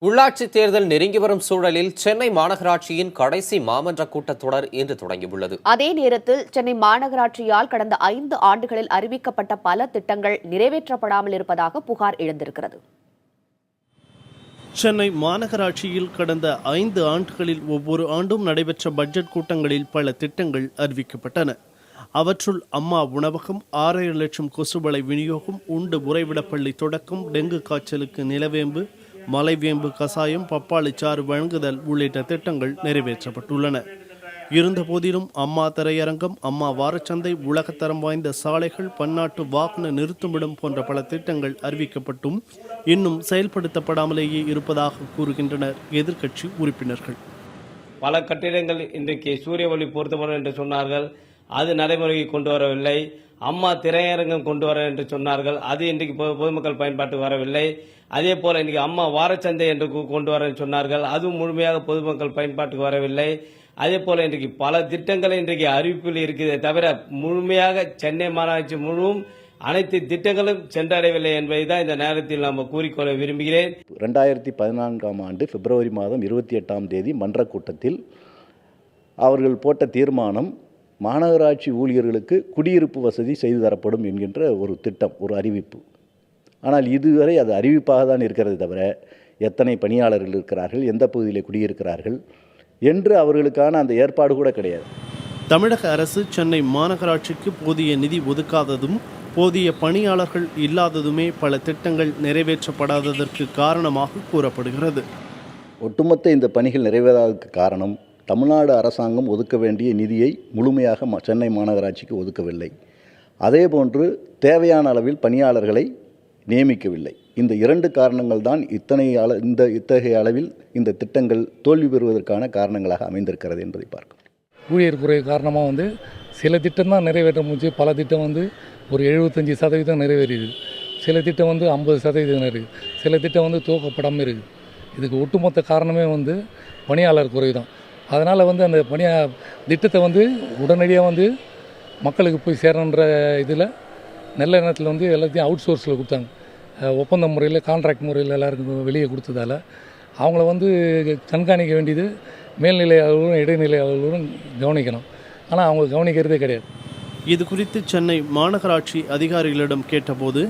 உள்ளாட்சி தேர்தல் நெருங்கி வரும் சூழலில் சென்னை மாநகராட்சியின் கடைசி மாமன்ற கூட்டத்தொடர் இன்று தொடங்கியுள்ளது. அதே நேரத்தில் சென்னை மாநகராட்சியால் கடந்த 5 ஆண்டுகளில் அறிவிக்கப்பட்ட பல திட்டங்கள் நிறைவேற்றப்படாமல் இருப்பதாக புகார் எழுந்திருக்கிறது. சென்னை மாநகராட்சியில் கடந்த 5 ஆண்டுகளில் ஒவ்வொரு ஆண்டும் நடைபெற்ற பட்ஜெட் கூட்டங்களில் பல திட்டங்கள் அறிவிக்கப்பட்டன. அவற்றுள் அம்மா உணவகம், 6.5 லட்சம் கொசுவலை விநியோகம், உண்டு உறைவிடப்பள்ளி தொடக்கம், டெங்கு காய்ச்சலுக்கு நிலவேம்பு, மலைவேம்பு கசாயம், பப்பாளிச்சாறு வழங்குதல் உள்ளிட்ட திட்டங்கள் நிறைவேற்றப்பட்டுள்ளன. இருந்தபோதிலும் அம்மா திரையரங்கம், அம்மா வாரச்சந்தை, உலகத்தரம் வாய்ந்த சாலைகள், பன்னாட்டு வாகன நிறுத்துமிடம் போன்ற பல திட்டங்கள் அறிவிக்கப்பட்டும் இன்னும் செயல்படுத்தப்படாமலேயே இருப்பதாக கூறுகின்றனர் எதிர்க்கட்சி உறுப்பினர்கள். பல கட்டிடங்கள் இன்றைக்கு சூரிய ஒளி பொருத்தப்படும் என்று சொன்னார்கள், அது நடைமுறைக்கு கொண்டு வரவில்லை. அம்மா திரையரங்கம் கொண்டு வர என்று சொன்னார்கள், அது இன்றைக்கு பொதுமக்கள் பயன்பாட்டுக்கு வரவில்லை. அதே போல இன்றைக்கு அம்மா வாரச்சந்தை என்று கொண்டு வர சொன்னார்கள், அதுவும் முழுமையாக பொதுமக்கள் பயன்பாட்டுக்கு வரவில்லை. அதே போல இன்றைக்கு பல திட்டங்கள் இன்றைக்கு அறிவிப்பில் இருக்கிறதே தவிர முழுமையாக சென்னை மாநகராட்சி முழுவதும் அனைத்து திட்டங்களும் சென்றடையவில்லை என்பதை தான் இந்த நேரத்தில் நாம் கூறிக்கொள்ள விரும்புகிறேன். 2014 ஆண்டு பிப்ரவரி மாதம் 28ஆம் தேதி மன்ற கூட்டத்தில் அவர்கள் போட்ட தீர்மானம் மாநகராட்சி ஊழியர்களுக்கு குடியிருப்பு வசதி செய்து தரப்படும் என்கின்ற ஒரு திட்டம், ஒரு அறிவிப்பு. ஆனால் இதுவரை அது அறிவிப்பாக தான் இருக்கிறது தவிர எத்தனை பணியாளர்கள் இருக்கிறார்கள், எந்த பகுதியில் குடியிருக்கிறார்கள் என்று அவர்களுக்கான அந்த ஏற்பாடு கூட கிடையாது. தமிழக அரசு சென்னை மாநகராட்சிக்கு போதிய நிதி ஒதுக்காததும் போதிய பணியாளர்கள் இல்லாததுமே பல திட்டங்கள் நிறைவேற்றப்படாததற்கு காரணமாக கூறப்படுகிறது. ஒட்டுமொத்த இந்த பணிகள் நிறைவேறாததற்கு காரணம் தமிழ்நாடு அரசாங்கம் ஒதுக்க வேண்டிய நிதியை முழுமையாக சென்னை மாநகராட்சிக்கு ஒதுக்கவில்லை. அதேபோன்று தேவையான அளவில் பணியாளர்களை நியமிக்கவில்லை. இந்த 2 காரணங்கள் தான் இத்தகைய அளவில் இந்த திட்டங்கள் தோல்வி பெறுவதற்கான காரணங்களாக அமைந்திருக்கிறது என்பதை பார்க்கும். ஊழியர் குறை காரணமாக சில திட்டம் தான் நிறைவேற்ற முடிஞ்சு, பல திட்டம் ஒரு 75% நிறைவேறியது, சில திட்டம் 50% இருக்குது, சில திட்டம் துவக்கப்படாமல் இருக்குது. இதுக்கு ஒட்டுமொத்த காரணமே பணியாளர் குறை தான். அதனால் அந்த திட்டத்தை உடனடியாக மக்களுக்கு போய் சேரன்ற இதில் நல்ல எண்ணத்தில் எல்லாத்தையும் அவுட் சோர்ஸில் கொடுத்தாங்க. ஒப்பந்த முறையில், கான்ட்ராக்ட் முறையில் எல்லாருக்கும் வெளியே கொடுத்ததால் அவங்கள கண்காணிக்க வேண்டியது மேல்நிலை அலுவலரும் இடைநிலை அலுவலரும் கவனிக்கணும். ஆனால் அவங்க கவனிக்கிறதே கிடையாது. இது குறித்து சென்னை மாநகராட்சி அதிகாரிகளிடம் கேட்டபோது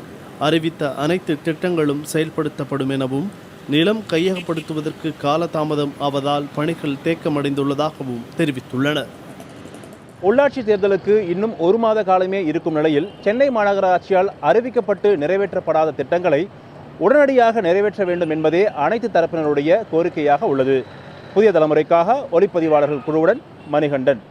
அறிவித்த அனைத்து திட்டங்களும் செயல்படுத்தப்படும் எனவும் நிலம் கையகப்படுத்துவதற்கு காலதாமதம் ஆவதால் பணிகள் தேக்கமடைந்துள்ளதாகவும் தெரிவித்துள்ளனர். உள்ளாட்சி தேர்தலுக்கு இன்னும் 1 மாத காலமே இருக்கும் நிலையில் சென்னை மாநகராட்சியால் அறிவிக்கப்பட்டு நிறைவேற்றப்படாத திட்டங்களை உடனடியாக நிறைவேற்ற வேண்டும் என்பதே அனைத்து தரப்பினருடைய கோரிக்கையாக உள்ளது. புதிய தலைமுறைக்காக ஒளிப்பதிவாளர்கள் குழுவுடன் மணிகண்டன்.